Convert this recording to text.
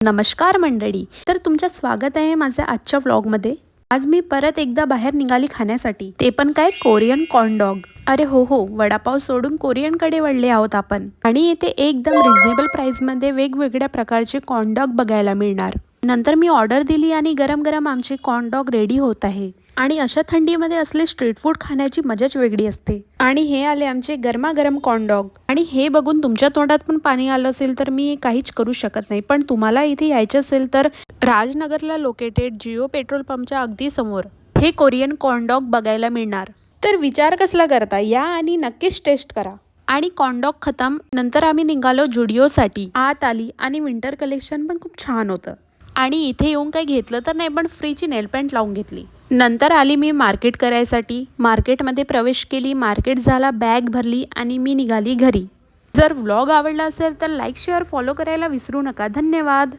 नमस्कार मंडळी, तर तुमचं स्वागत आहे माझ्या आजच्या व्लॉगमध्ये। आज मी परत एकदा बाहेर निघाली खाण्यासाठी, ते पण काय कोरियन कॉर्न डॉग। अरे हो, वडापाव सोडून कोरियन कडे वळले आहोत आपण। आणि इथे एकदम रिझनेबल प्राइस मध्ये वेगवेगळ्या प्रकारचे कॉर्न डॉग बघायला मिळणार। नंतर मी ऑर्डर दिली आणि गरम गरम आमचे कॉर्न डॉग रेडी होत आहे। आणि अशा थंडीमध्ये असले स्ट्रीट फूड खाण्याची मजाच वेगळी असते। आणि हे आले आमचे गरमागरम कॉर्न डॉग। आणि हे बघून तुमच्या तोंडात पण पाणी आलं असेल तर मी काहीच करू शकत नाही, पण तुम्हाला इथे यायचं असेल तर राजनगरला लोकेटेड जिओ पेट्रोल पंपच्या अगदी समोर हे कोरियन कॉर्न डॉग बघायला मिळणार। तर विचार कसला करता, या आणि नक्कीच टेस्ट करा। आणि कॉर्न डॉग खतम नंतर आम्ही निघालो जुडिओसाठी। आत आली आणि विंटर कलेक्शन पण खूप छान होतं। आणि इथे येऊन काही घेतलं तर नाही, पण फ्रीची नेल पेंट लावून घेतली। नंतर आली मी मार्केट करायसाठी। मार्केटमध्ये प्रवेश केली, मार्केट झाला, बॅग भरली आणि मी निघाली घरी। जर व्लॉग आवडला असेल तर लाईक शेअर फॉलो करायला विसरू नका। धन्यवाद।